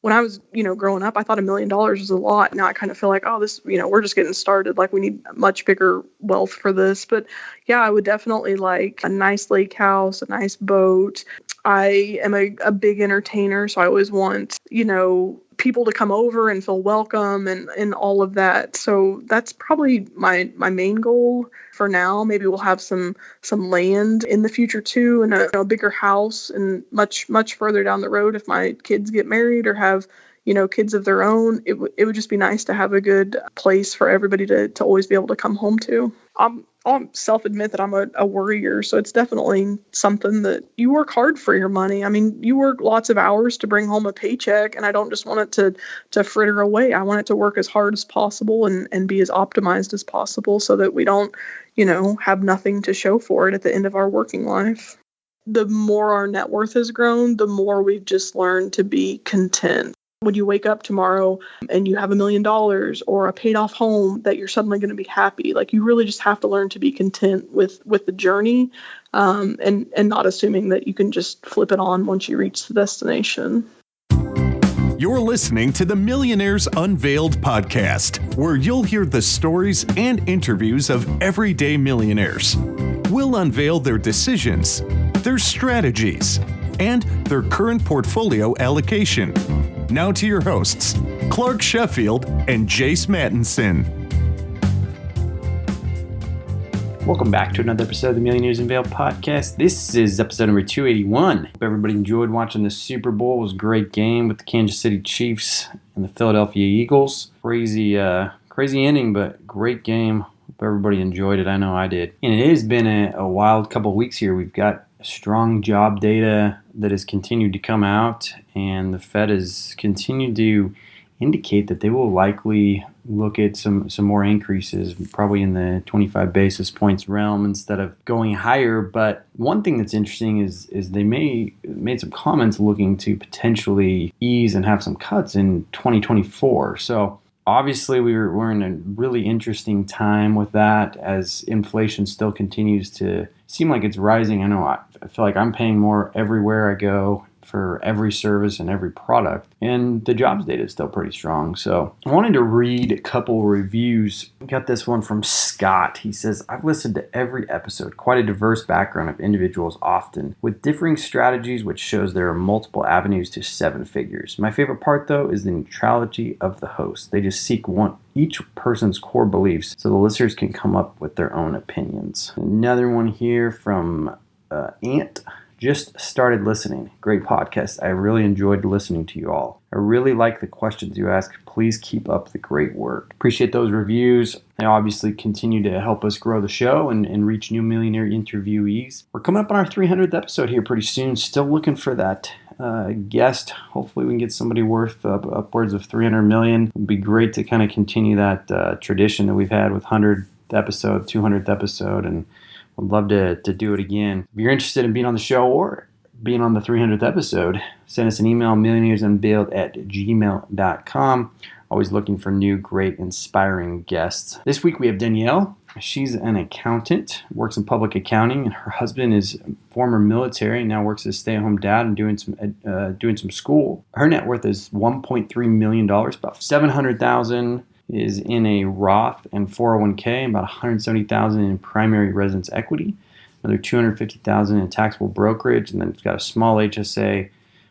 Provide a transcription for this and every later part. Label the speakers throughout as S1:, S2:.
S1: When I was, growing up, I thought $1 million was a lot. Now I kind of feel like, oh, this, we're just getting started. Like we need much bigger wealth for this. But yeah, I would definitely like a nice lake house, a nice boat. I am a big entertainer, so I always want, people to come over and feel welcome and all of that. So that's probably my main goal for now. Maybe we'll have some land in the future too, and a bigger house, and much further down the road if my kids get married or have kids of their own, it would just be nice to have a good place for everybody to always be able to come home to. I'll self-admit that I'm a worrier, so it's definitely something that you work hard for your money. I mean, you work lots of hours to bring home a paycheck, and I don't just want it to fritter away. I want it to work as hard as possible and be as optimized as possible so that we don't, have nothing to show for it at the end of our working life. The more our net worth has grown, the more we've just learned to be content. When you wake up tomorrow and you have $1 million or a paid off home, that you're suddenly going to be happy. Like you really just have to learn to be content with the journey, and not assuming that you can just flip it on once you reach the destination.
S2: You're listening to the Millionaires Unveiled podcast, where you'll hear the stories and interviews of everyday millionaires. We'll unveil their decisions, their strategies, and their current portfolio allocation. Now to your hosts, Clark Sheffield and Jace Mattinson.
S3: Welcome back to another episode of the Millionaires Unveiled podcast. This is episode number 281. Hope everybody enjoyed watching the Super Bowl. It was a great game with the Kansas City Chiefs and the Philadelphia Eagles. Crazy ending, but great game. Hope everybody enjoyed it. I know I did. And it has been a wild couple of weeks here. We've got strong job data that has continued to come out, and the Fed has continued to indicate that they will likely look at some more increases, probably in the 25 basis points realm instead of going higher. But one thing that's interesting is they made some comments looking to potentially ease and have some cuts in 2024. So obviously we're in a really interesting time with that, as inflation still continues to seem like it's rising. I know I feel like I'm paying more everywhere I go for every service and every product, and the jobs data is still pretty strong. So I wanted to read a couple reviews. I got this one from Scott. He says, I've listened to every episode, quite a diverse background of individuals, often with differing strategies, which shows there are multiple avenues to seven figures. My favorite part, though, is the neutrality of the host. They just seek each person's core beliefs so the listeners can come up with their own opinions. Another one here from Ant. Just started listening. Great podcast. I really enjoyed listening to you all. I really like the questions you ask. Please keep up the great work. Appreciate those reviews. They obviously continue to help us grow the show and reach new millionaire interviewees. We're coming up on our 300th episode here pretty soon. Still looking for that guest. Hopefully we can get somebody worth upwards of 300 million. It would be great to kind of continue that tradition that we've had with 100th episode, 200th episode, and I'd love to do it again. If you're interested in being on the show or being on the 300th episode, send us an email, millionairesunveiled@gmail.com. Always looking for new, great, inspiring guests. This week we have Danielle. She's an accountant, works in public accounting, and her husband is former military and now works as a stay-at-home dad and doing some school. Her net worth is $1.3 million, about $700,000 is in a Roth and 401k, about $170,000 in primary residence equity, another $250,000 in taxable brokerage, and then it's got a small HSA,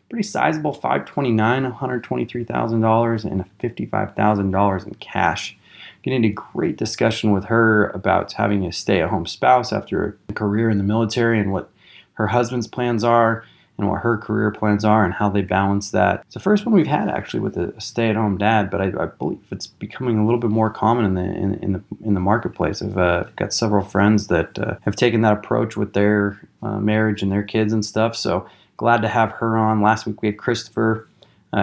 S3: pretty sizable, $529,000, $123,000, and $55,000 in cash. Getting into great discussion with her about having a stay-at-home spouse after a career in the military and what her husband's plans are and what her career plans are and how they balance that. It's the first one we've had actually with a stay-at-home dad, but I believe it's becoming a little bit more common in the marketplace. I've got several friends that have taken that approach with their marriage and their kids and stuff. So glad to have her on. Last week we had Christopher.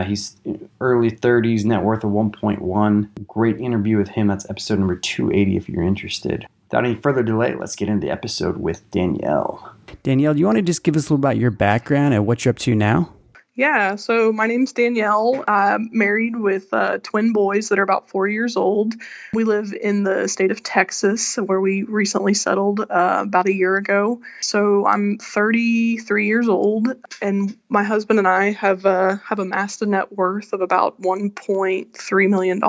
S3: He's early 30s, net worth of 1.1. Great interview with him. That's episode number 280 if you're interested. Without any further delay, let's get into the episode with Danielle.
S4: Danielle, do you want to just give us a little about your background and what you're up to now?
S1: Yeah, so my name's Danielle. I'm married with twin boys that are about 4 years old. We live in the state of Texas, where we recently settled about a year ago. So I'm 33 years old, and my husband and I have amassed a net worth of about $1.3 million.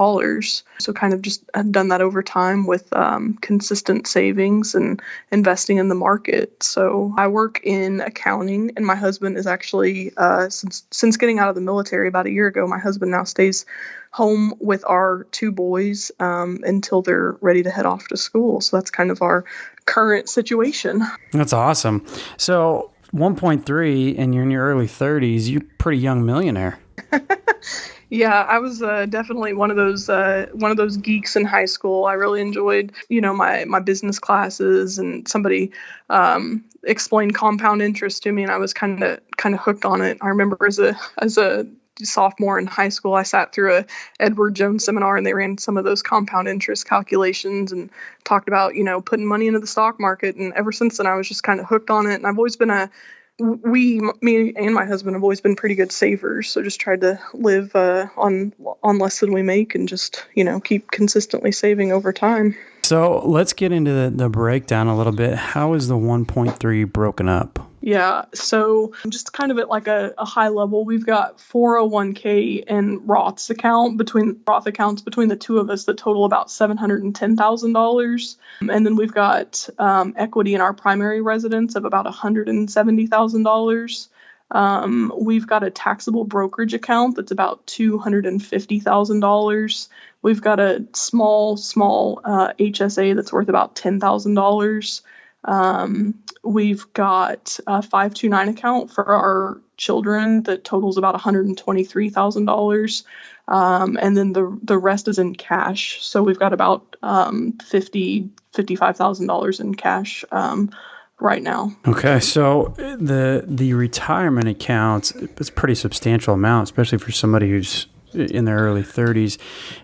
S1: So kind of just have done that over time with consistent savings and investing in the market. So I work in accounting, and my husband is actually since getting out of the military about a year ago, my husband now stays home with our two boys until they're ready to head off to school. So that's kind of our current situation.
S4: That's awesome. So 1.3 and you're in your early 30s, you're a pretty young millionaire.
S1: Yeah, I was definitely one of those geeks in high school. I really enjoyed, my business classes, and somebody explained compound interest to me, and I was kind of hooked on it. I remember as a sophomore in high school, I sat through a Edward Jones seminar, and they ran some of those compound interest calculations and talked about, putting money into the stock market. And ever since then, I was just kind of hooked on it. And I've always been me and my husband have always been pretty good savers. So just tried to live on less than we make, and just, keep consistently saving over time.
S4: So let's get into the breakdown a little bit. How is the 1.3 broken up?
S1: Yeah, so just kind of at like a high level, we've got 401k and Roth accounts between the two of us that total about $710,000. And then we've got equity in our primary residence of about $170,000. We've got a taxable brokerage account that's about $250,000. We've got a small HSA that's worth about $10,000. We've got a 529 account for our children that totals about $123,000. And then the rest is in cash. So we've got about $55,000 in cash right now.
S4: Okay, so the retirement accounts, it's a pretty substantial amount, especially for somebody who's in their early 30s.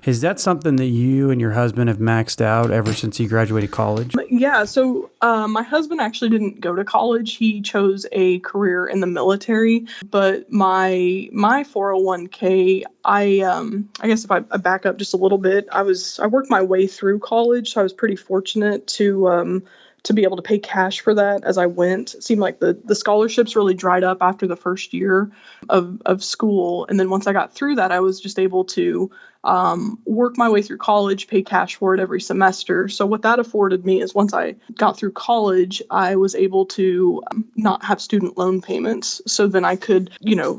S4: Is that something that you and your husband have maxed out ever since he graduated college?
S1: Yeah, so my husband actually didn't go to college. He chose a career in the military. But my 401k, I guess if I back up just a little bit, I worked my way through college, so I was pretty fortunate to be able to pay cash for that as I went. It seemed like the scholarships really dried up after the first year of school. And then once I got through that, I was just able to work my way through college, pay cash for it every semester. So what that afforded me is once I got through college, I was able to not have student loan payments. So then I could,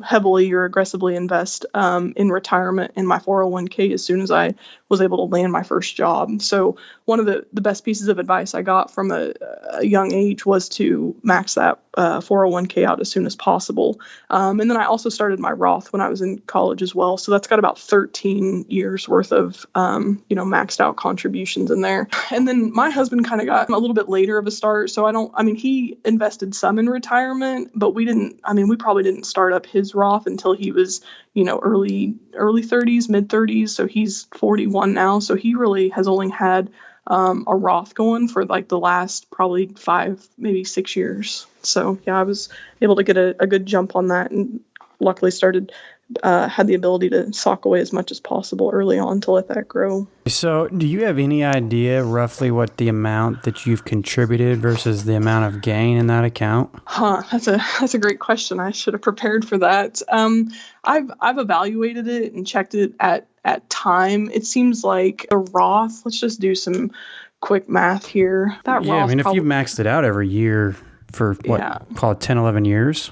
S1: heavily or aggressively invest in retirement in my 401k as soon as I was able to land my first job. So one of the best pieces of advice I got from a young age was to max that 401k out as soon as possible. And then I also started my Roth when I was in college as well. So that's got about 13 years worth of, maxed out contributions in there. And then my husband kind of got a little bit later of a start. So he invested some in retirement, but we probably didn't start up his Roth until he was, early 30s, mid 30s. So he's 41 now. So he really has only had a Roth going for like the last probably 5, maybe 6 years. So yeah, I was able to get a good jump on that, and luckily had the ability to sock away as much as possible early on to let that grow.
S4: So do you have any idea roughly what the amount that you've contributed versus the amount of gain in that account?
S1: That's a great question. I should have prepared for that. I've evaluated it and checked it at time. It seems like the Roth, let's just do some quick math here.
S4: If you've maxed it out every year for call it 10, 11 years.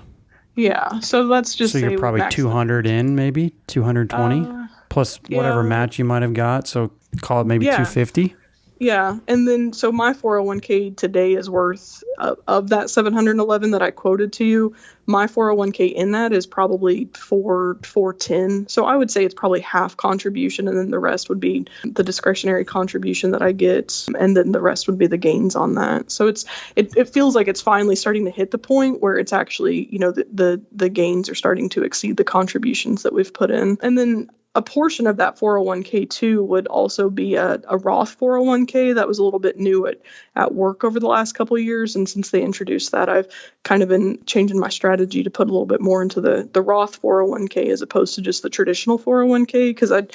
S1: Yeah, so let's just say
S4: you're probably 200 in, maybe 220 plus whatever match you might have got. So call it maybe 250.
S1: Yeah, and then so my 401k today is worth of that 711 that I quoted to you. My 401k in that is probably 410. So I would say it's probably half contribution, and then the rest would be the discretionary contribution that I get, and then the rest would be the gains on that. So it feels like it's finally starting to hit the point where it's actually, the gains are starting to exceed the contributions that we've put in. And then a portion of that 401k too would also be a Roth 401k that was a little bit new at work over the last couple of years. And since they introduced that, I've kind of been changing my strategy to put a little bit more into the Roth 401k as opposed to just the traditional 401k, because I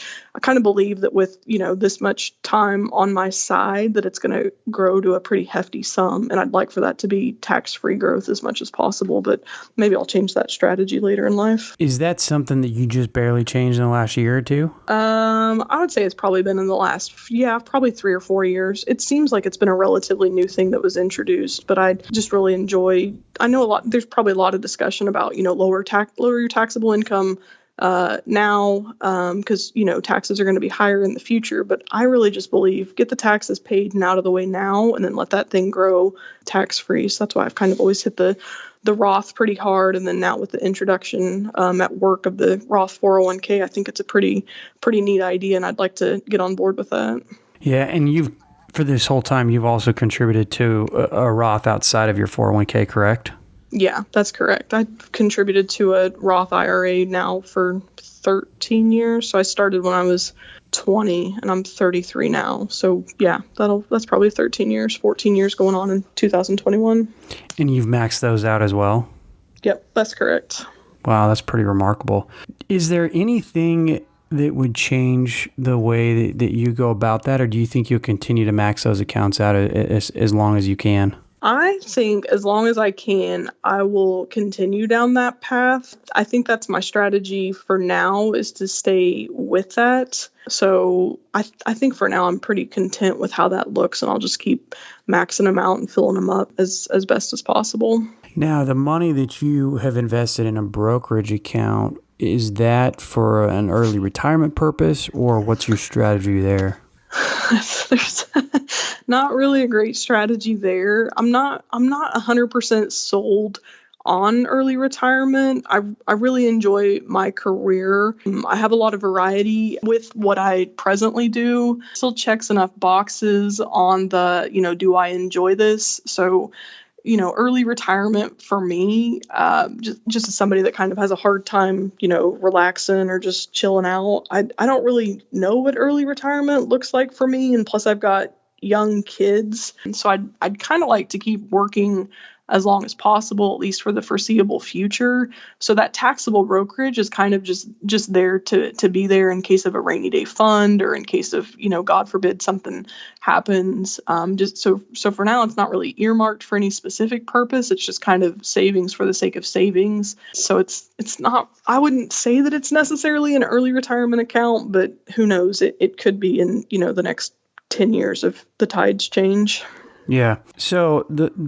S1: kind of believe that with, this much time on my side that it's going to grow to a pretty hefty sum. And I'd like for that to be tax-free growth as much as possible. But maybe I'll change that strategy later in life.
S4: Is that something that you just barely changed in the last year or two?
S1: I would say it's probably been in the last, probably 3 or 4 years. It seems like it's been a relatively new thing that was introduced, but I just really enjoy, I know there's probably a lot of discussion about, lower your taxable income now, because, taxes are going to be higher in the future. But I really just believe get the taxes paid and out of the way now, and then let that thing grow tax-free. So that's why I've kind of always hit the Roth pretty hard. And then now with the introduction at work of the Roth 401k, I think it's a pretty neat idea, and I'd like to get on board with that.
S4: Yeah, and for this whole time, you've also contributed to a Roth outside of your 401k, correct?
S1: Yeah, that's correct. I've contributed to a Roth IRA now for 13 years. So I started when I was 20 and I'm 33 now. So yeah, that's probably 13 years, 14 years going on in 2021.
S4: And you've maxed those out as well?
S1: Yep, that's correct.
S4: Wow, that's pretty remarkable. Is there anything that would change the way that you go about that, or do you think you'll continue to max those accounts out as long as you can?
S1: I think as long as I can, I will continue down that path. I think that's my strategy for now, is to stay with that. So I think for now I'm pretty content with how that looks, and I'll just keep maxing them out and filling them up as best as possible. Now,
S4: the money that you have invested in a brokerage account, is that for an early retirement purpose, or what's your strategy there?
S1: There's not really a great strategy there. I'm not 100% sold on early retirement. I really enjoy my career. I have a lot of variety with what I presently do. Still checks enough boxes on the, do I enjoy this? So, early retirement for me, just as somebody that kind of has a hard time, relaxing or just chilling out, I don't really know what early retirement looks like for me. And plus I've got young kids. And so I'd kind of like to keep working as long as possible, at least for the foreseeable future. So that taxable brokerage is kind of just there to be there in case of a rainy day fund, or in case of, God forbid something happens. Just so for now, it's not really earmarked for any specific purpose. It's just kind of savings for the sake of savings. So it's not, I wouldn't say that it's necessarily an early retirement account, but who knows, it could be in, the next 10 years if the tides change.
S4: Yeah. So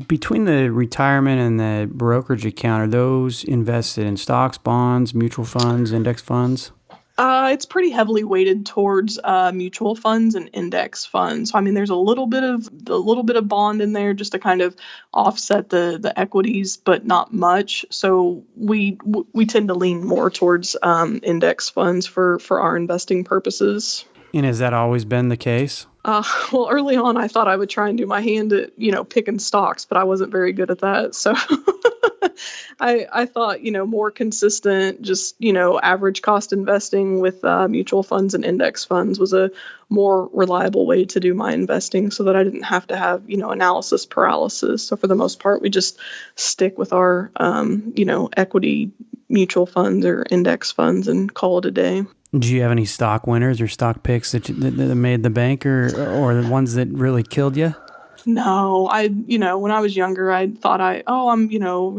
S4: between the retirement and the brokerage account, are those invested in stocks, bonds, mutual funds, index funds?
S1: It's pretty heavily weighted towards mutual funds and index funds. So, there's a little bit of bond in there just to kind of offset the equities, but not much. So we tend to lean more towards index funds for our investing purposes.
S4: And has that always been the case?
S1: Well, early on, I thought I would try and do my hand at, picking stocks, but I wasn't very good at that. So I thought, more consistent, just, average cost investing with mutual funds and index funds was a more reliable way to do my investing, so that I didn't have to have, analysis paralysis. So for the most part, we just stick with our, equity mutual funds or index funds and call it a day.
S4: Do you have any stock winners or stock picks that made the bank, or the ones that really killed you?
S1: No, when I was younger, I thought I'm,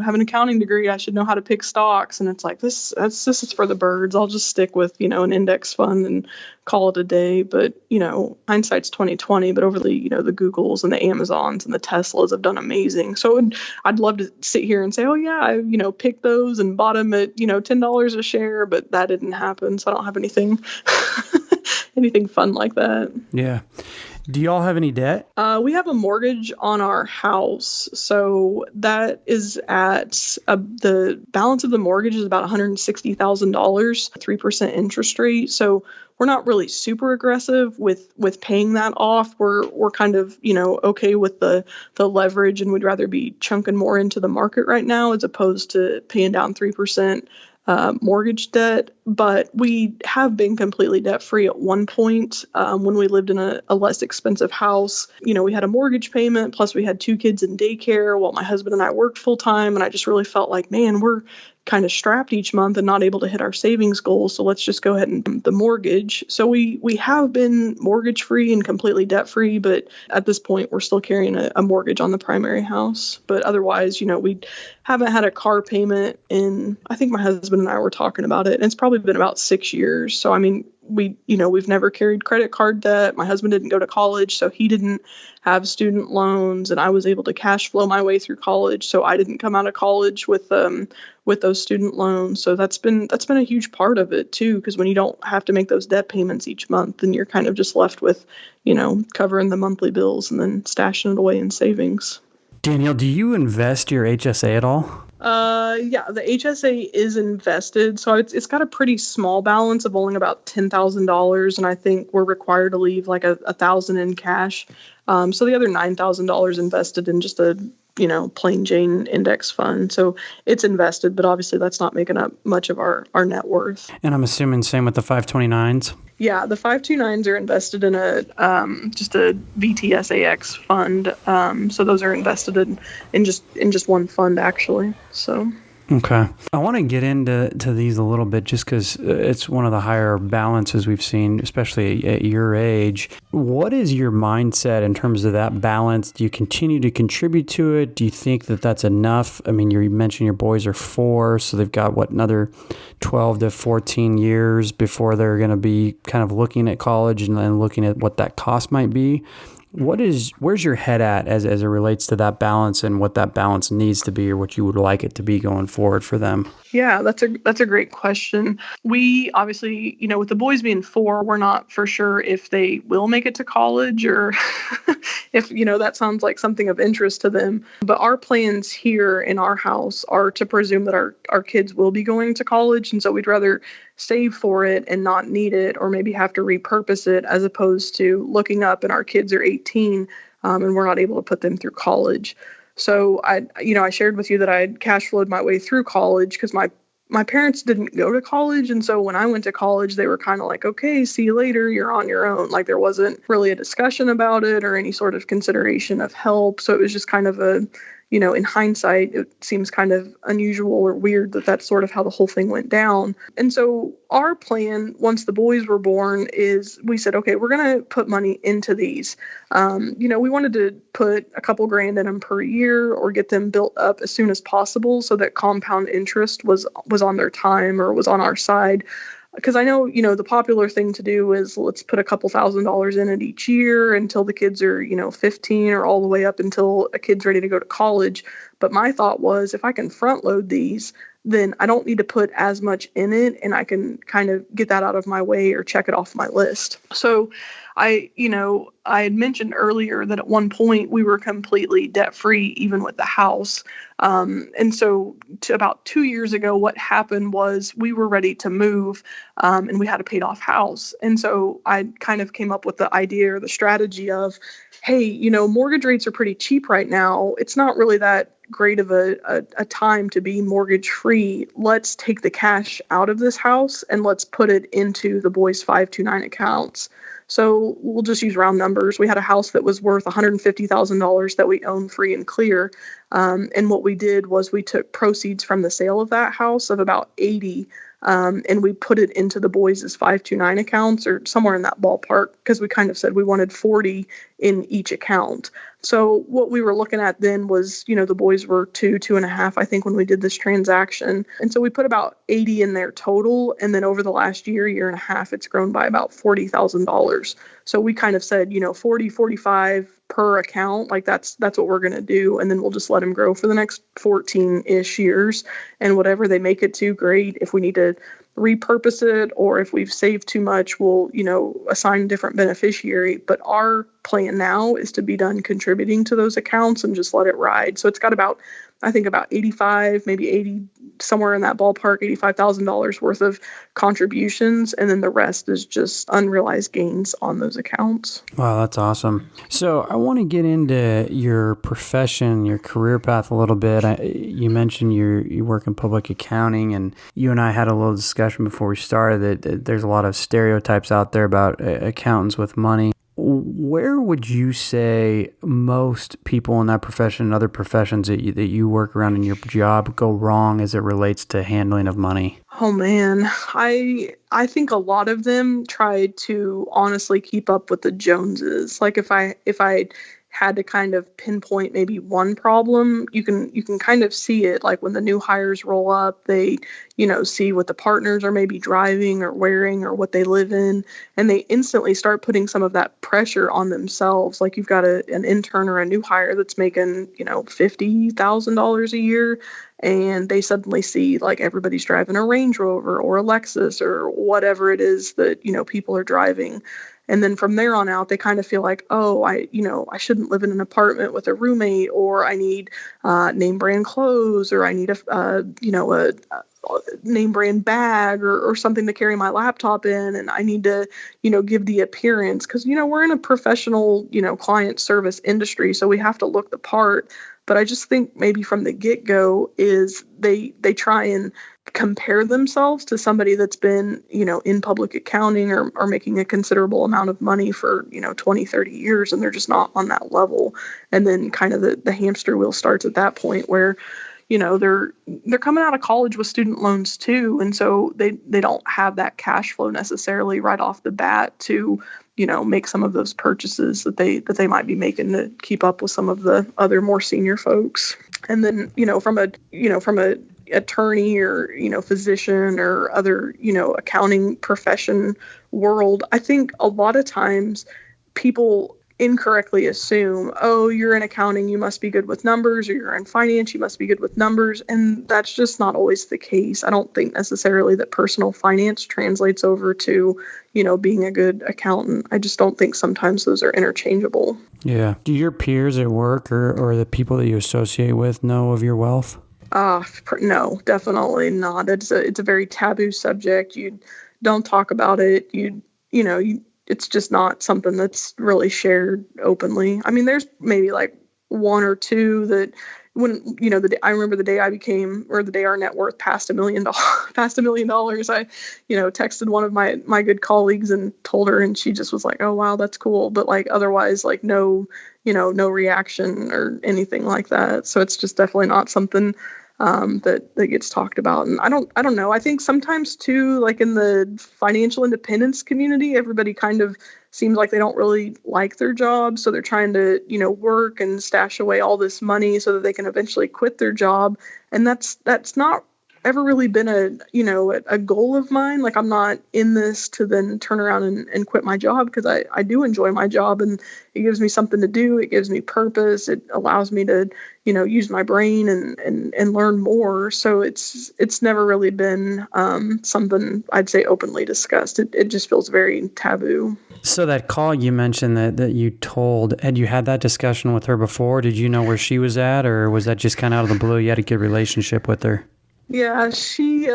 S1: have an accounting degree. I should know how to pick stocks. And it's like, this is for the birds. I'll just stick with, an index fund and call it a day. But, hindsight's 2020, but over the, the Googles and the Amazons and the Teslas have done amazing. So I'd love to sit here and say, oh yeah, I, picked those and bought them at, $10 a share, but that didn't happen. So I don't have anything fun like that.
S4: Yeah. Do y'all have any debt?
S1: We have a mortgage on our house. So that is at the balance of the mortgage is about $160,000, 3% interest rate. So we're not really super aggressive with paying that off. We're kind of, okay with the leverage, and would rather be chunking more into the market right now as opposed to paying down 3% mortgage debt, but we have been completely debt free at one point when we lived in a less expensive house. We had a mortgage payment, plus we had 2 kids in daycare while my husband and I worked full time. And I just really felt like, man, we're kind of strapped each month and not able to hit our savings goals. So let's just go ahead and the mortgage. So we have been mortgage free and completely debt free, but at this point we're still carrying a mortgage on the primary house. But otherwise, we haven't had a car payment in, I think my husband and I were talking about it, and it's probably been about 6 years. So I mean, we've never carried credit card debt. My husband didn't go to college, so he didn't have student loans, and I was able to cash flow my way through college. So I didn't come out of college with those student loans. So that's been a huge part of it too, because when you don't have to make those debt payments each month, then you're kind of just left with, covering the monthly bills and then stashing it away in savings.
S4: Danielle, do you invest your HSA at all?
S1: Yeah, the HSA is invested, so it's got a pretty small balance of only about $10,000, and I think we're required to leave like $1,000 in cash. So the other $9,000 invested in just a plain Jane index fund. So it's invested, but obviously that's not making up much of our net worth.
S4: And I'm assuming same with the 529s.
S1: Yeah, the 529s are invested in just a VTSAX fund. So those are invested in just one fund actually. So.
S4: Okay. I want to get into these a little bit just because it's one of the higher balances we've seen, especially at your age. What is your mindset in terms of that balance? Do you continue to contribute to it? Do you think that that's enough? I mean, you mentioned your boys are 4, so they've got, another 12 to 14 years before they're going to be kind of looking at college and then looking at what that cost might be. Where's your head at as it relates to that balance and what that balance needs to be or what you would like it to be going forward for them?
S1: Yeah, that's a great question. We obviously, with the boys being 4, we're not for sure if they will make it to college or if, that sounds like something of interest to them. But our plans here in our house are to presume that our kids will be going to college. And so we'd rather save for it and not need it, or maybe have to repurpose it, as opposed to looking up and our kids are 18 and we're not able to put them through college. So I shared with you that I had cash flowed my way through college because my parents didn't go to college. And so when I went to college, they were kind of like, okay, see you later. You're on your own. Like there wasn't really a discussion about it or any sort of consideration of help. So it was just kind of in hindsight, it seems kind of unusual or weird that that's sort of how the whole thing went down. And so our plan, once the boys were born, is we said, okay, we're going to put money into these. We wanted to put a couple grand in them per year or get them built up as soon as possible so that compound interest was on their time or was on our side. Because I know, the popular thing to do is let's put a couple $1,000s in it each year until the kids are, 15 or all the way up until a kid's ready to go to college. But my thought was if I can front load these, then I don't need to put as much in it and I can kind of get that out of my way or check it off my list. So I had mentioned earlier that at one point we were completely debt free, even with the house. And so about 2 years ago, what happened was we were ready to move and we had a paid off house. And so I kind of came up with the idea or the strategy of, hey, mortgage rates are pretty cheap right now. It's not really that great of a time to be mortgage free. Let's take the cash out of this house and let's put it into the boys' 529 accounts. So we'll just use round numbers. We had a house that was worth $150,000 that we own free and clear. And what we did was we took proceeds from the sale of that house of about 80, and we put it into the boys' 529 accounts or somewhere in that ballpark because we kind of said we wanted 40 in each account. So what we were looking at then was, the boys were 2.5, I think, when we did this transaction. And so we put about 80 in there total. And then over the last year and a half, it's grown by about $40,000. So we kind of said, 40, 45 per account, like that's what we're going to do. And then we'll just let them grow for the next 14-ish years. And whatever they make it to, great. If we need to repurpose it or if we've saved too much, we'll, assign a different beneficiary. But our plan now is to be done contributing to those accounts and just let it ride. So it's got about I think about 85, maybe 80, somewhere in that ballpark, $85,000 worth of contributions. And then the rest is just unrealized gains on those accounts.
S4: Wow, that's awesome. So I want to get into your profession, your career path a little bit. You mentioned you work in public accounting, and you and I had a little discussion before we started that there's a lot of stereotypes out there about accountants with money. Where would you say most people in that profession and other professions that you work around in your job go wrong as it relates to handling of money?
S1: Oh man, I think a lot of them try to honestly keep up with the Joneses. Like if I had to kind of pinpoint maybe one problem, you can kind of see it like when the new hires roll up, they, see what the partners are maybe driving or wearing or what they live in, and they instantly start putting some of that pressure on themselves. Like you've got an intern or a new hire that's making, $50,000 a year, and they suddenly see like everybody's driving a Range Rover or a Lexus or whatever it is that, people are driving. And then from there on out, they kind of feel like, oh, I shouldn't live in an apartment with a roommate, or I need name brand clothes, or I need a name brand bag or something to carry my laptop in. And I need to, give the appearance because, we're in a professional, client service industry. So we have to look the part. But I just think maybe from the get-go is they try and compare themselves to somebody that's been, in public accounting or making a considerable amount of money for, 20, 30 years, and they're just not on that level. And then kind of the hamster wheel starts at that point where, they're coming out of college with student loans too. And so they don't have that cash flow necessarily right off the bat to, make some of those purchases that they might be making to keep up with some of the other more senior folks. And then, from a attorney or, physician or other, accounting profession world, I think a lot of times people incorrectly assume, oh, you're in accounting, you must be good with numbers, or you're in finance, you must be good with numbers. And that's just not always the case. I don't think necessarily that personal finance translates over to, being a good accountant. I just don't think sometimes those are interchangeable.
S4: Yeah. Do your peers at work or the people that you associate with know of your wealth?
S1: No, definitely not. It's a very taboo subject. You don't talk about it. It's just not something that's really shared openly. I mean, there's maybe like one or two that when, I remember the day the day our net worth passed $1 million, I, texted one of my good colleagues and told her, and she just was like, oh, wow, that's cool. But like, otherwise, like no reaction or anything like that. So it's just definitely not something that gets talked about. And I don't know. I think sometimes too, like in the financial independence community, everybody kind of seems like they don't really like their job. So they're trying to, work and stash away all this money so that they can eventually quit their job. And that's not ever really been a goal of mine. Like I'm not in this to then turn around and quit my job, because I do enjoy my job and it gives me something to do. It gives me purpose. It allows me to, use my brain and learn more. So it's never really been something I'd say openly discussed. It just feels very taboo.
S4: So that call you mentioned that you told, had you had that discussion with her before? Did you know where she was at, or was that just kind of out of the blue? You had a good relationship with her?
S1: Yeah, she's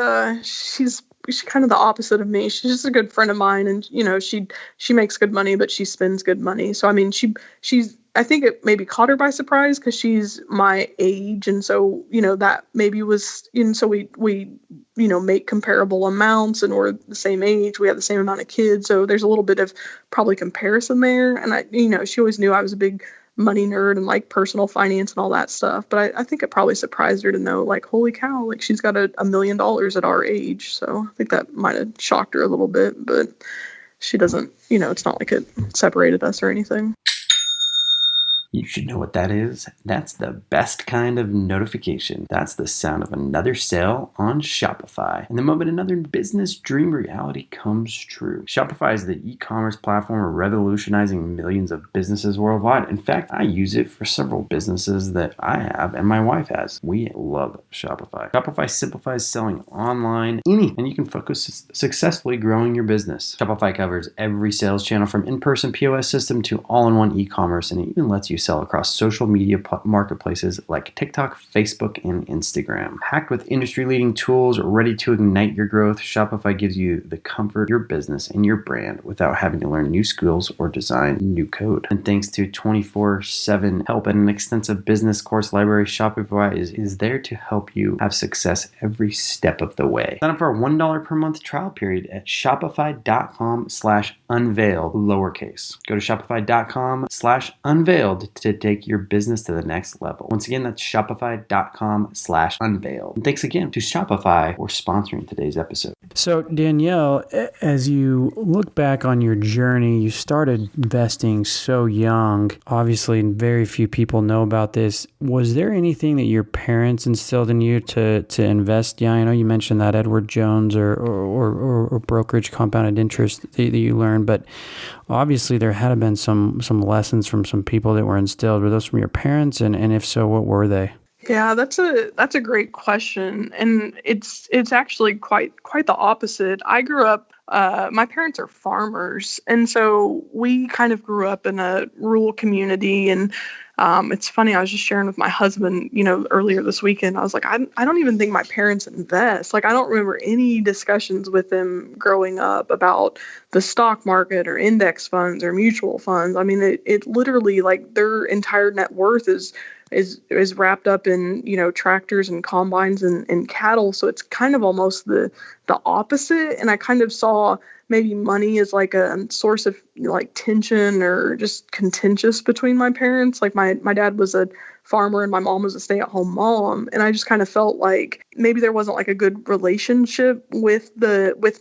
S1: kind of the opposite of me. She's just a good friend of mine, and she makes good money, but she spends good money. So I mean, she's I think it maybe caught her by surprise because she's my age, and so that maybe was so we make comparable amounts, and we're the same age. We have the same amount of kids, so there's a little bit of probably comparison there. And she always knew I was a big money nerd and like personal finance and all that stuff. But I think it probably surprised her to know, like, holy cow, like she's got $1 million at our age. So I think that might have shocked her a little bit, but she doesn't, it's not like it separated us or anything.
S3: You should know what that is. That's the best kind of notification. That's the sound of another sale on Shopify. And the moment another business dream reality comes true. Shopify is the e-commerce platform revolutionizing millions of businesses worldwide. In fact, I use it for several businesses that I have and my wife has. We love Shopify. Shopify simplifies selling online, and you can focus successfully growing your business. Shopify covers every sales channel from in-person POS system to all-in-one e-commerce, and it even lets you sell across social media marketplaces like TikTok, Facebook, and Instagram. Packed with industry-leading tools ready to ignite your growth, Shopify gives you the comfort of your business and your brand without having to learn new skills or design new code. And thanks to 24/7 help and an extensive business course library, Shopify is there to help you have success every step of the way. Sign up for a $1 per month trial period at shopify.com/unveiled, lowercase. Go to shopify.com/unveiled to take your business to the next level. Once again, that's shopify.com/unveiled. And thanks again to Shopify for sponsoring today's episode.
S4: So Danielle, as you look back on your journey, you started investing so young. Obviously, very few people know about this. Was there anything that your parents instilled in you to invest young? I know you mentioned that Edward Jones or brokerage compounded interest that you learned, but obviously there had to have been some lessons from some people that were instilled. Were those from your parents? And if so, what were they?
S1: Yeah, that's a great question, and it's actually quite the opposite. I grew up. My parents are farmers, and so we kind of grew up in a rural community. And it's funny. I was just sharing with my husband, earlier this weekend. I was like, I don't even think my parents invest. Like, I don't remember any discussions with them growing up about the stock market or index funds or mutual funds. I mean, it literally, like, their entire net worth is wrapped up in, tractors and combines and cattle. So it's kind of almost the opposite. And I kind of saw maybe money as like a source of like tension or just contentious between my parents. Like my dad was a farmer and my mom was a stay-at-home mom. And I just kind of felt like maybe there wasn't like a good relationship with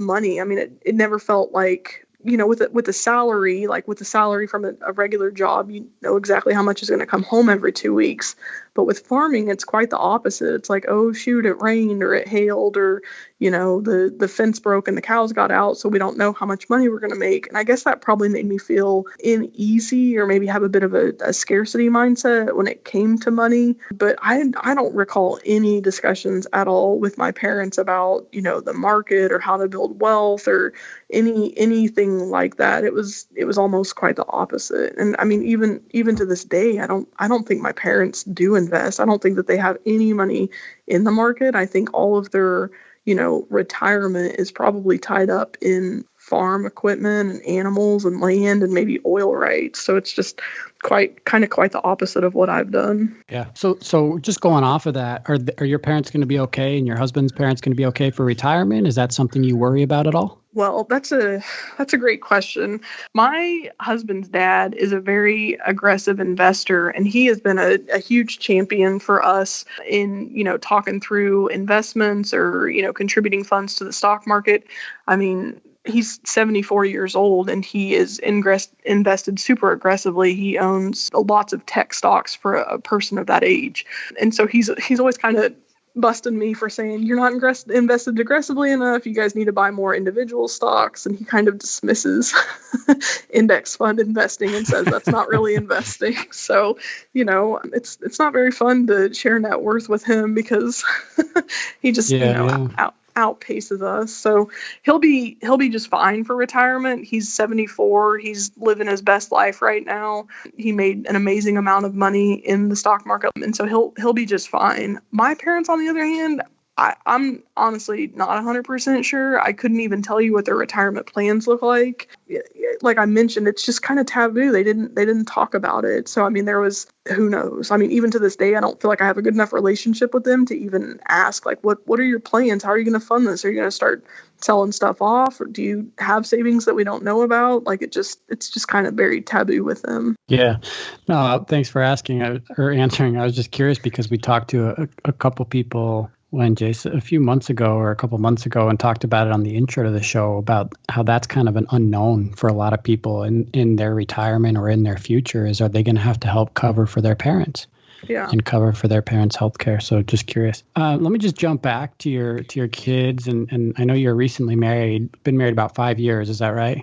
S1: money. I mean, it never felt like, with the salary, like with the salary from a regular job, you know exactly how much is going to come home every 2 weeks. But with farming, it's quite the opposite. It's like, oh, shoot, it rained or it hailed or, the fence broke and the cows got out. So we don't know how much money we're going to make. And I guess that probably made me feel uneasy or maybe have a bit of a scarcity mindset when it came to money. But I don't recall any discussions at all with my parents about, the market or how to build wealth or anything like that. It was almost quite the opposite. And I mean, even to this day, I don't think my parents do invest. I don't think that they have any money in the market. I think all of their, retirement is probably tied up in farm equipment and animals and land and maybe oil rights. So it's just quite the opposite of what I've done.
S5: Yeah. So just going off of that, are your parents going to be okay and your husband's parents going to be okay for retirement? Is that something you worry about at all?
S1: Well, that's a great question. My husband's dad is a very aggressive investor, and he has been a huge champion for us in, talking through investments or, contributing funds to the stock market. I mean, he's 74 years old and he is invested super aggressively. He owns lots of tech stocks for a person of that age. And so he's always kind of busting me for saying, you're not invested aggressively enough. You guys need to buy more individual stocks. And he kind of dismisses index fund investing and says that's not really investing. So, it's not very fun to share net worth with him because he just, outpaces us. So he'll be just fine for retirement. He's 74. He's living his best life right now. He made an amazing amount of money in the stock market, and so he'll be just fine. My parents, on the other hand, I'm honestly not 100% sure. I couldn't even tell you what their retirement plans look like. Like I mentioned, it's just kind of taboo. They didn't talk about it. So, I mean, who knows? I mean, even to this day, I don't feel like I have a good enough relationship with them to even ask, like, what are your plans? How are you going to fund this? Are you going to start selling stuff off? Or do you have savings that we don't know about? Like, it's just kind of very taboo with them.
S5: Yeah. No, thanks for asking or answering. I was just curious because we talked to a couple people when Jason a few months ago or a couple months ago and talked about it on the intro to the show about how that's kind of an unknown for a lot of people in their retirement or in their future are they going to have to help cover for their parents? Yeah. And cover for their parents' healthcare. So just curious. Let me just jump back to your kids. And I know you're recently married, been married about 5 years. Is that right?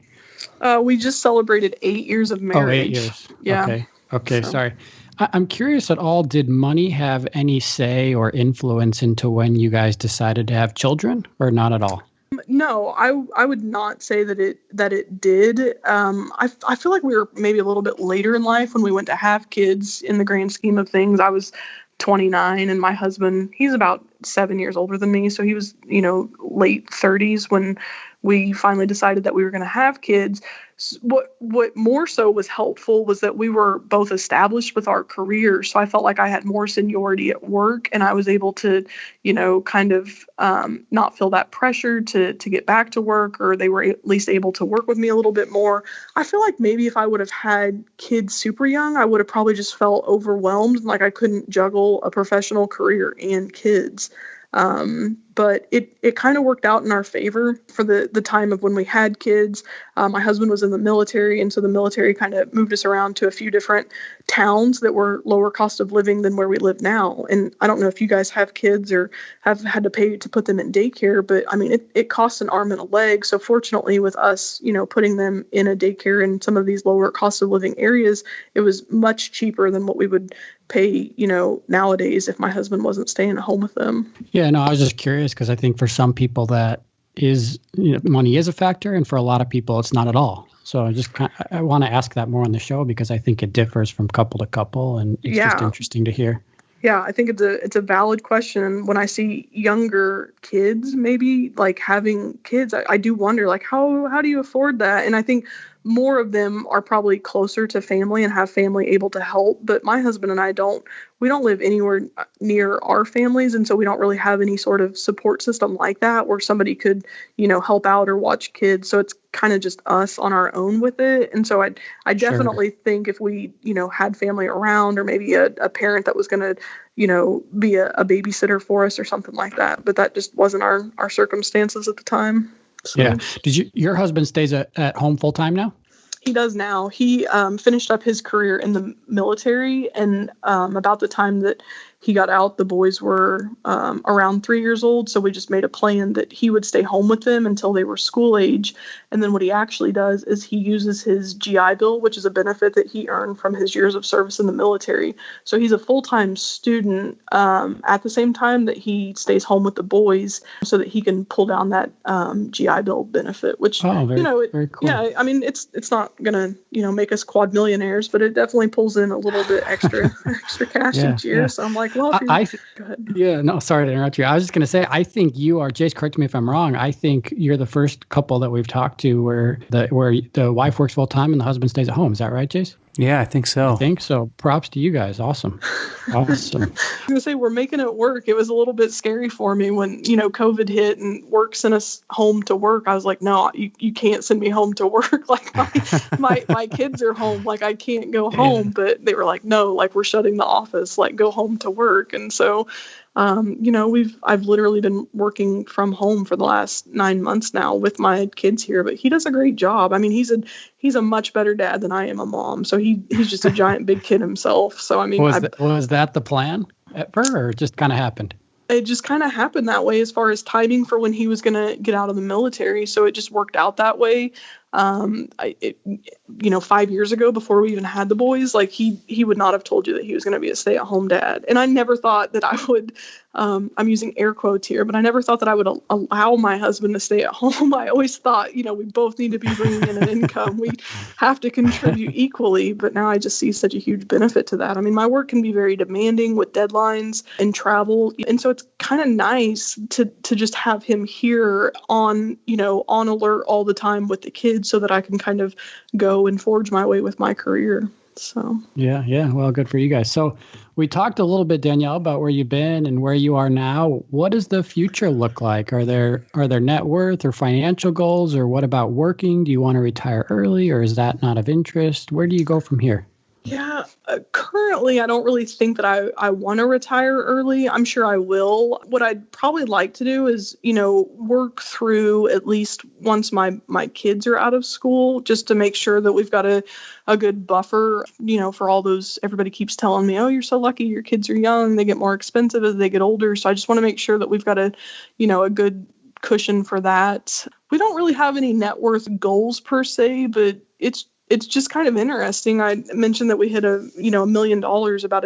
S1: We just celebrated 8 years of marriage.
S5: Oh, 8 years.
S1: Yeah.
S5: Okay. So. Sorry. I'm curious at all, did money have any say or influence into when you guys decided to have children or not at all?
S1: No, I would not say that it did. I feel like we were maybe a little bit later in life when we went to have kids in the grand scheme of things. I was 29 and my husband, he's about 7 years older than me, so he was, late 30s when we finally decided that we were going to have kids. What more so was helpful was that we were both established with our careers. So I felt like I had more seniority at work and I was able to, kind of not feel that pressure to get back to work, or they were at least able to work with me a little bit more. I feel like maybe if I would have had kids super young, I would have probably just felt overwhelmed, like I couldn't juggle a professional career and kids. But it kind of worked out in our favor for the time of when we had kids. My husband was in the military, and so the military kind of moved us around to a few different towns that were lower cost of living than where we live now. And I don't know if you guys have kids or have had to pay to put them in daycare, but I mean, it costs an arm and a leg. So fortunately with us, putting them in a daycare in some of these lower cost of living areas, it was much cheaper than what we would pay, nowadays if my husband wasn't staying at home with them.
S5: Yeah, no, I was just curious because I think for some people that is, money is a factor, and for a lot of people it's not at all. So I want to ask that more on the show because I think it differs from couple to couple, and it's just interesting to hear.
S1: Yeah, I think it's a valid question. And when I see younger kids, maybe like having kids, I do wonder like how do you afford that? And I think more of them are probably closer to family and have family able to help. But my husband and I don't live anywhere near our families. And so we don't really have any sort of support system like that where somebody could, help out or watch kids. So it's kind of just us on our own with it. And so I definitely think if we, had family around, or maybe a parent that was going to, be a babysitter for us or something like that. But that just wasn't our circumstances at the time. So.
S5: Yeah. Your husband stays at home full time now?
S1: He does now. He finished up his career in the military, and about the time that he got out, the boys were around 3 years old. So we just made a plan that he would stay home with them until they were school age. And then what he actually does is he uses his GI Bill, which is a benefit that he earned from his years of service in the military. So he's a full-time student at the same time that he stays home with the boys so that he can pull down that GI Bill benefit, which,
S5: very cool.
S1: Yeah, I mean, it's not going to, make us quad millionaires, but it definitely pulls in a little bit extra cash each year. Yeah. So I'm like, well, go ahead.
S5: Yeah, no, sorry to interrupt you. I was just going to say, I think you are, Jace, correct me if I'm wrong, I think you're the first couple that we've talked to where the wife works full time and the husband stays at home. Is that right, Jace?
S4: Yeah, I think so.
S5: I think so. Props to you guys. Awesome.
S1: I was going to say, we're making it work. It was a little bit scary for me when, COVID hit and work sent us home to work. I was like, no, you can't send me home to work. Like my kids are home. Like I can't go home. But they were like, no, like we're shutting the office, like go home to work. And so, I've literally been working from home for the last 9 months now with my kids here, but he does a great job. I mean, he's a much better dad than I am a mom. So he's just a giant big kid himself. So, I mean,
S5: was that the plan ever, or it just kind of happened?
S1: It just kind of happened that way as far as timing for when he was going to get out of the military. So it just worked out that way. 5 years ago, before we even had the boys, like he would not have told you that he was going to be a stay-at-home dad. And I never thought that I would, I'm using air quotes here, but I never thought that I would allow my husband to stay at home. I always thought, we both need to be bringing in an income. We have to contribute equally. But now I just see such a huge benefit to that. I mean, my work can be very demanding with deadlines and travel. And so it's kind of nice to just have him here on alert all the time with the kids, so that I can kind of go and forge my way with my career. So yeah. Well,
S5: good for you guys. So we talked a little bit, Danielle, about where you've been and where you are now. What does the future look like? Are there net worth or financial goals, or what about working? Do you want to retire early, or is that not of interest? Where do you go from here?
S1: Yeah, currently I don't really think that I want to retire early. I'm sure I will. What I'd probably like to do is, work through at least once my kids are out of school, just to make sure that we've got a good buffer, for all those. Everybody keeps telling me, oh, you're so lucky, your kids are young, they get more expensive as they get older. So I just want to make sure that we've got a good cushion for that. We don't really have any net worth goals per se, but it's just kind of interesting. I mentioned that we hit $1 million about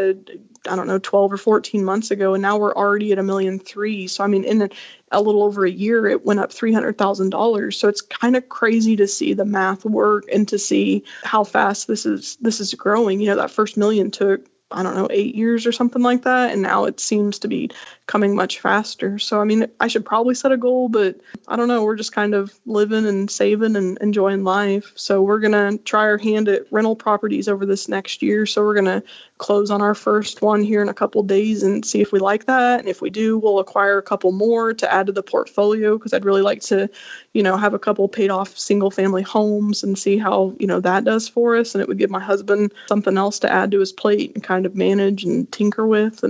S1: I don't know, 12 or 14 months ago, and now we're already at $1.3 million. So I mean, in a little over a year, it went up $300,000. So it's kind of crazy to see the math work and to see how fast this is growing. That first million took, I don't know, 8 years or something like that. And now it seems to be coming much faster. So, I mean, I should probably set a goal, but I don't know. We're just kind of living and saving and enjoying life. So we're going to try our hand at rental properties over this next year. So we're going to close on our first one here in a couple of days and see if we like that. And if we do, we'll acquire a couple more to add to the portfolio, because I'd really like to, have a couple paid off single family homes and see how, that does for us. And it would give my husband something else to add to his plate and kind of manage and tinker with.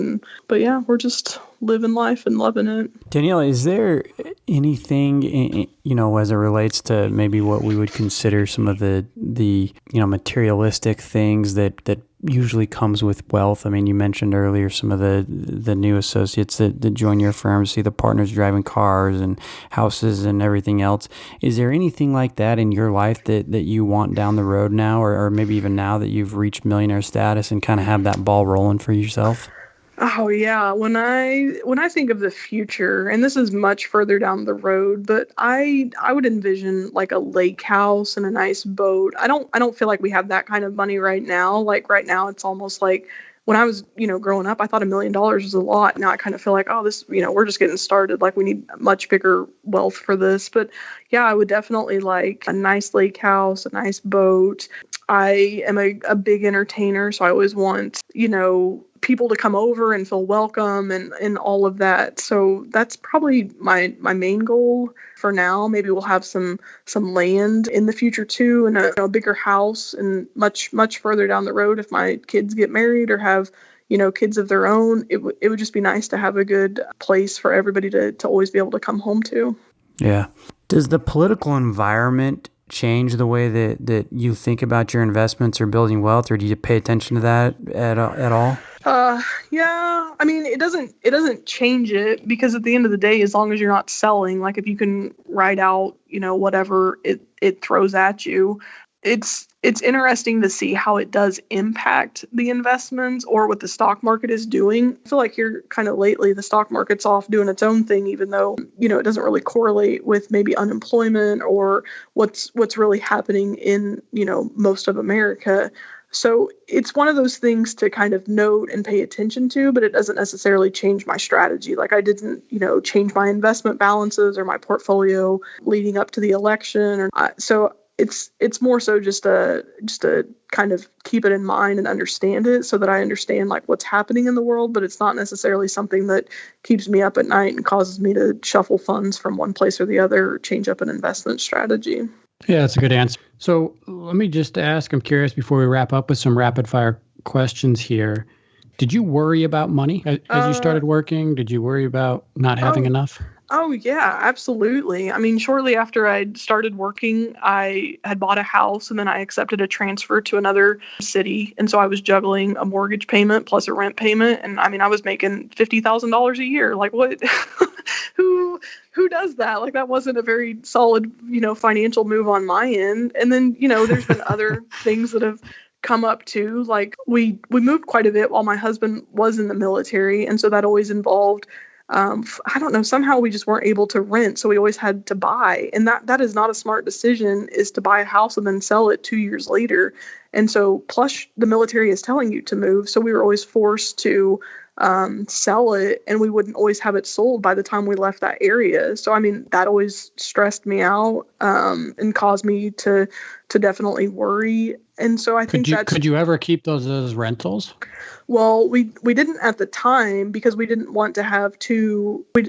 S1: But yeah, we're just living life and loving it.
S4: Danielle, is there anything, as it relates to maybe what we would consider some of the materialistic things that usually comes with wealth? I mean, you mentioned earlier some of the new associates that join your firm, see the partners driving cars and houses and everything else. Is there anything like that in your life that you want down the road now, or maybe even now that you've reached millionaire status and kind of have that ball rolling for yourself?
S1: Oh yeah, when I think of the future, and this is much further down the road, but I would envision like a lake house and a nice boat. I don't feel like we have that kind of money right now. Like right now, it's almost like when I was growing up, I thought $1 million was a lot. Now I kind of feel like, oh, this we're just getting started. Like we need much bigger wealth for this. But yeah, I would definitely like a nice lake house, a nice boat. I am a big entertainer, so I always want people to come over and feel welcome and all of that. So that's probably my main goal for now. Maybe we'll have some land in the future too, and a bigger house, and much further down the road, if my kids get married or have kids of their own, it would just be nice to have a good place for everybody to always be able to come home to.
S4: Yeah. Does the political environment change the way that you think about your investments or building wealth, or do you pay attention to that at all?
S1: Yeah. I mean, it doesn't change it, because at the end of the day, as long as you're not selling, like if you can ride out, whatever it throws at you, it's interesting to see how it does impact the investments or what the stock market is doing. I feel like here kind of lately, the stock market's off doing its own thing, even though, it doesn't really correlate with maybe unemployment or what's really happening in, most of America. So it's one of those things to kind of note and pay attention to, but it doesn't necessarily change my strategy. Like I didn't, change my investment balances or my portfolio leading up to the election. So it's more so just a kind of keep it in mind and understand it, so that I understand like what's happening in the world, but it's not necessarily something that keeps me up at night and causes me to shuffle funds from one place or the other or change up an investment strategy.
S5: Yeah, that's a good answer. So let me just ask, I'm curious before we wrap up with some rapid fire questions here. Did you worry about money as you started working? Did you worry about not having enough?
S1: Oh, yeah, absolutely. I mean, shortly after I started working, I had bought a house, and then I accepted a transfer to another city. And so I was juggling a mortgage payment plus a rent payment. And I mean, I was making $50,000 a year. Like what? Who does that? Like that wasn't a very solid, financial move on my end. And then, there's been other things that have come up too. Like we moved quite a bit while my husband was in the military. And so that always involved, I don't know, somehow we just weren't able to rent. So we always had to buy. And that is not a smart decision, is to buy a house and then sell it 2 years later. And so plus the military is telling you to move. So we were always forced to sell it, and we wouldn't always have it sold by the time we left that area. So, I mean, that always stressed me out, and caused me to definitely worry. And so I think
S5: could you ever keep those as rentals?
S1: Well, we didn't at the time, because we didn't want to have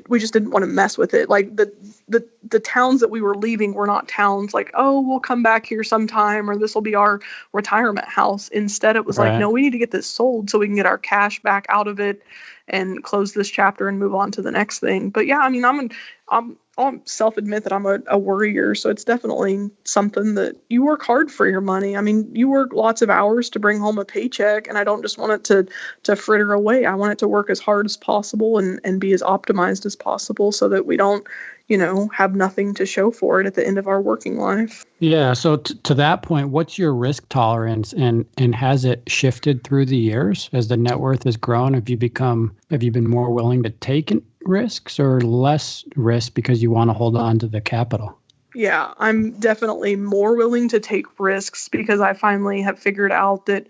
S1: we just didn't want to mess with it. Like the towns that we were leaving were not towns like, oh, we'll come back here sometime, or this will be our retirement house. Instead, it was like, no, we need to get this sold so we can get our cash back out of it and close this chapter and move on to the next thing. But yeah, I mean, I'll self-admit that I'm a worrier, so it's definitely something that you work hard for your money. I mean, you work lots of hours to bring home a paycheck, and I don't just want it to fritter away. I want it to work as hard as possible and be as optimized as possible, so that we don't, have nothing to show for it at the end of our working life.
S5: Yeah. So to that point, what's your risk tolerance, and has it shifted through the years as the net worth has grown? Have you been more willing to take risks or less risk because you want to hold on to the capital?
S1: Yeah, I'm definitely more willing to take risks because I finally have figured out that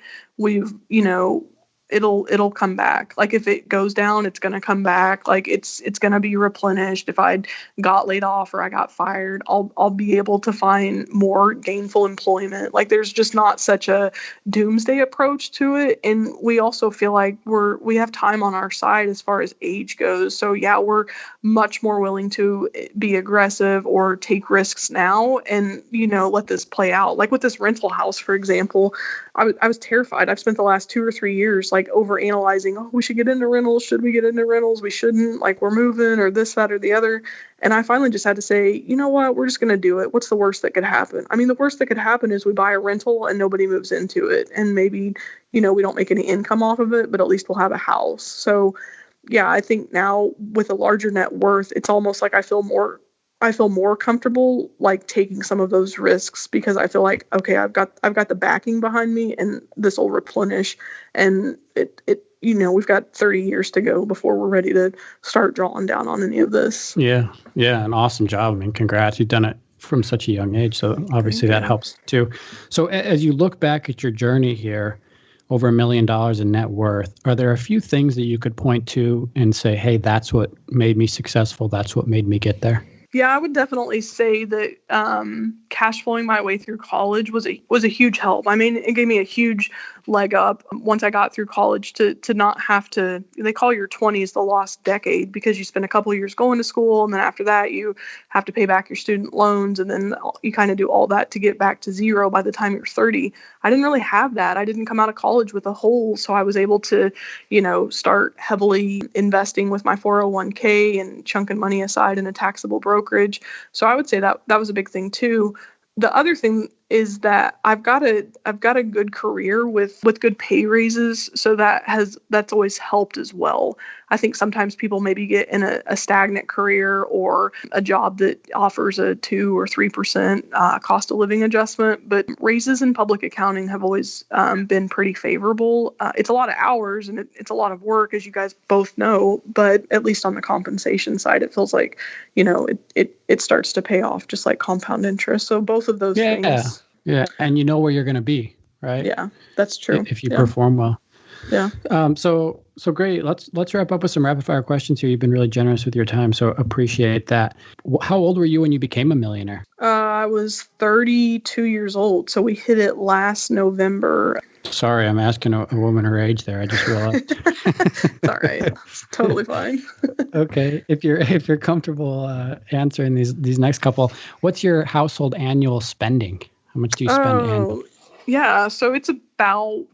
S1: it'll come back. Like if it goes down, it's going to come back. Like it's going to be replenished. If I got laid off or I got fired, I'll be able to find more gainful employment. Like there's just not such a doomsday approach to it. And we also feel like we have time on our side as far as age goes. So yeah, we're much more willing to be aggressive or take risks now and, let this play out. Like with this rental house, for example, I was terrified. I've spent the last 2 or 3 years like over analyzing, we should get into rentals. Should we get into rentals? We shouldn't, like we're moving or this, that, or the other. And I finally just had to say, you know what, we're just going to do it. What's the worst that could happen? I mean, the worst that could happen is we buy a rental and nobody moves into it. And maybe, we don't make any income off of it, but at least we'll have a house. So yeah, I think now with a larger net worth, it's almost like I feel more comfortable like taking some of those risks because I feel like, okay, I've got the backing behind me and this will replenish, and we've got 30 years to go before we're ready to start drawing down on any of this.
S5: Yeah. An awesome job. I mean, congrats. You've done it from such a young age. So obviously that helps too. So as you look back at your journey here, over $1 million in net worth, are there a few things that you could point to and say, hey, that's what made me successful. That's what made me get there?
S1: Yeah, I would definitely say that cash flowing my way through college was a huge help. I mean, it gave me a huge leg up once I got through college to not have to, they call your 20s the lost decade because you spend a couple of years going to school, and then after that you have to pay back your student loans, and then you kind of do all that to get back to zero by the time you're 30. I didn't really have that. I didn't come out of college with a hole, so I was able to, start heavily investing with my 401k and chunking money aside in a taxable brokerage. So I would say that was a big thing too. The other thing is that I've got a good career with good pay raises, so that's always helped as well. I think sometimes people maybe get in a stagnant career or a job that offers a 2 or 3% cost of living adjustment, but raises in public accounting have always been pretty favorable. It's a lot of hours and it's a lot of work, as you guys both know, but at least on the compensation side, it feels like it starts to pay off just like compound interest. So both of those things.
S5: Yeah, and you know where you're going to be, right?
S1: Yeah, that's true.
S5: If you perform well.
S1: Yeah.
S5: So great. Let's wrap up with some rapid fire questions here. You've been really generous with your time, so appreciate that. How old were you when you became a millionaire?
S1: I was 32 years old, so we hit it last November.
S5: Sorry, I'm asking a woman her age there. I just realized.
S1: It's all right. It's totally fine.
S5: Okay. If you're comfortable answering these next couple, what's your household annual spending? How much do you spend annually?
S1: Yeah, so it's about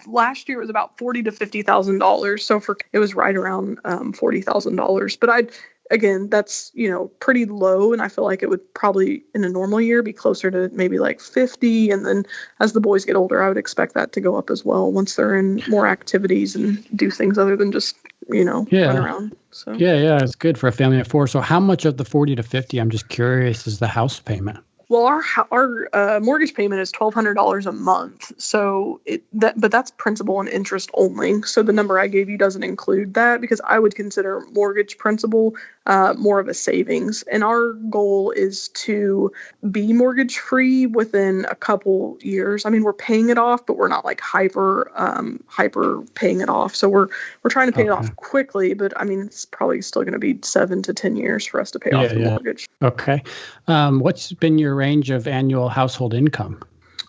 S1: last year it was about $40,000 to $50,000. So it was right around $40,000. But again, that's pretty low, and I feel like it would probably in a normal year be closer to maybe like 50. And then as the boys get older, I would expect that to go up as well once they're in more activities and do things other than just run around. So
S5: yeah, it's good for a family of 4. So how much of the 40 to 50, I'm just curious, is the house payment?
S1: Well, our mortgage payment is $1,200 a month. So but that's principal and interest only. So the number I gave you doesn't include that because I would consider mortgage principal more of a savings. And our goal is to be mortgage free within a couple years. I mean, we're paying it off, but we're not like hyper paying it off. So we're trying to pay it off quickly, but I mean, it's probably still going to be 7 to 10 years for us to pay off the mortgage.
S5: Okay. What's been your range of annual household income?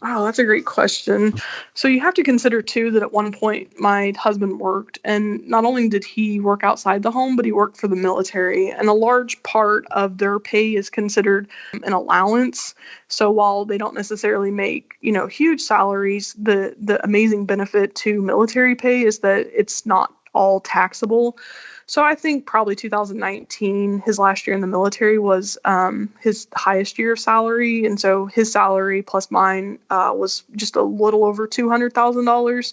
S1: Oh, that's a great question. So you have to consider, too, that at one point my husband worked, and not only did he work outside the home, but he worked for the military. And a large part of their pay is considered an allowance. So while they don't necessarily make, huge salaries, the amazing benefit to military pay is that it's not all taxable. So I think probably 2019, his last year in the military, was his highest year of salary. And so his salary plus mine was just a little over $200,000.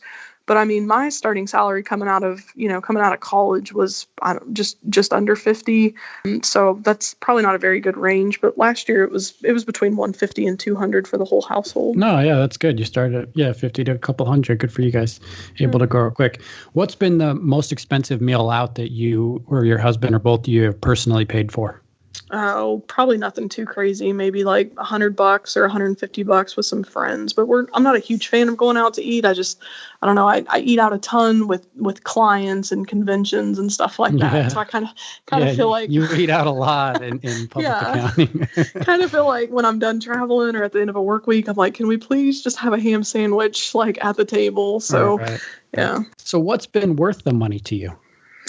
S1: But I mean, my starting salary coming out of college was just under 50. So that's probably not a very good range. But last year it was between 150 and 200 for the whole household.
S5: No, yeah, that's good. You started at 50 to a couple hundred. Good for you guys. Able to grow quick. What's been the most expensive meal out that you or your husband or both of you have personally paid for?
S1: Oh, probably nothing too crazy. Maybe like $100 or $150 with some friends. But I'm not a huge fan of going out to eat. I don't know. I eat out a ton with clients and conventions and stuff like that.
S5: Yeah.
S1: So I kind of feel like
S5: you eat out a lot in public accounting.
S1: Kind of feel like when I'm done traveling or at the end of a work week, I'm like, can we please just have a ham sandwich like at the table? So
S5: right.
S1: Yeah.
S5: So what's been worth the money to you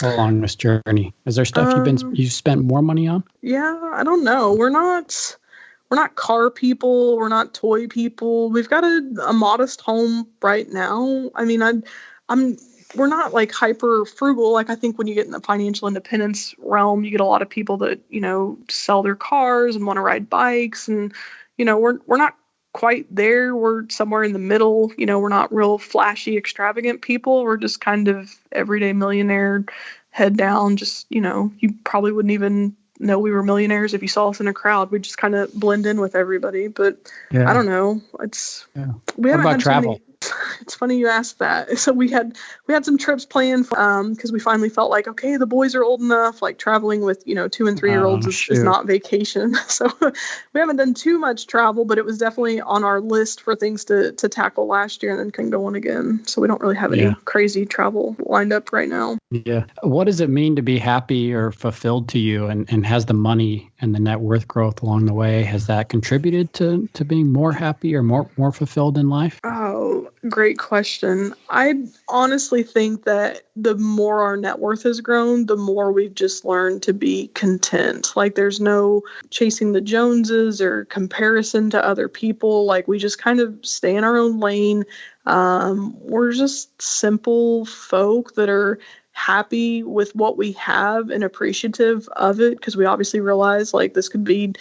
S5: along this journey? Is there stuff you've spent more money on?
S1: Yeah, I don't know. We're not car people. We're not toy people. We've got a modest home right now. I mean, we're not like hyper frugal. Like I think when you get in the financial independence realm, you get a lot of people that, sell their cars and want to ride bikes, and we're not quite there. We're somewhere in the middle. We're not real flashy, extravagant people. We're just kind of everyday millionaire, head down. Just, you probably wouldn't even know we were millionaires if you saw us in a crowd. We just kind of blend in with everybody. But I don't know. We haven't had travel. It's funny you asked that. So we had some trips planned because we finally felt like, okay, the boys are old enough. Like traveling with 2 and 3 year olds is not vacation. So we haven't done too much travel, but it was definitely on our list for things to tackle last year and then can go on again. So we don't really have any crazy travel lined up right now.
S5: Yeah. What does it mean to be happy or fulfilled to you? And has the money and the net worth growth along the way, has that contributed to being more happy or more fulfilled in life?
S1: Oh, great question. I honestly think that the more our net worth has grown, the more we've just learned to be content. Like there's no chasing the Joneses or comparison to other people. Like we just kind of stay in our own lane. We're just simple folk that are happy with what we have and appreciative of it, because we obviously realize like this could be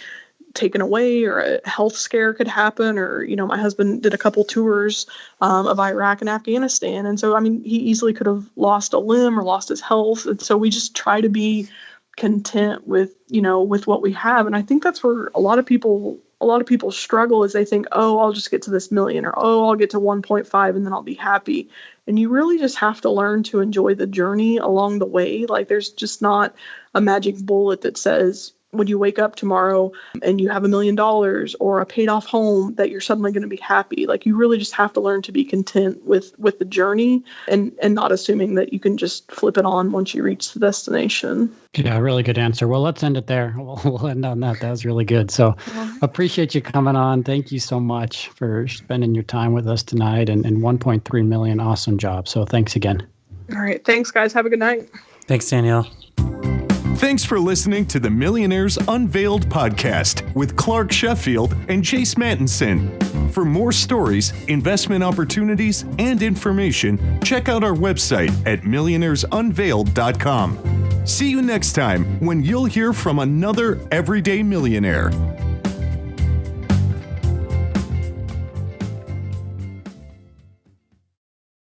S1: taken away or a health scare could happen, or my husband did a couple tours of Iraq and Afghanistan, and so I mean he easily could have lost a limb or lost his health, and so we just try to be content with with what we have. And I think that's where a lot of people struggle, is they think, oh, I'll just get to this million, or oh, I'll get to 1.5 and then I'll be happy. And you really just have to learn to enjoy the journey along the way. Like there's just not a magic bullet that says when you wake up tomorrow and you have $1 million or a paid off home that you're suddenly going to be happy. Like you really just have to learn to be content with the journey and not assuming that you can just flip it on once you reach the destination.
S5: Yeah, really good answer. Well, let's end it there. We'll end on that. That was really good. So appreciate you coming on. Thank you so much for spending your time with us tonight, and 1.3 million. Awesome job. So thanks again.
S1: All right. Thanks, guys. Have a good night.
S4: Thanks, Danielle.
S2: Thanks for listening to the Millionaires Unveiled podcast with Clark Sheffield and Chase Mattinson. For more stories, investment opportunities, and information, check out our website at millionairesunveiled.com. See you next time when you'll hear from another everyday millionaire.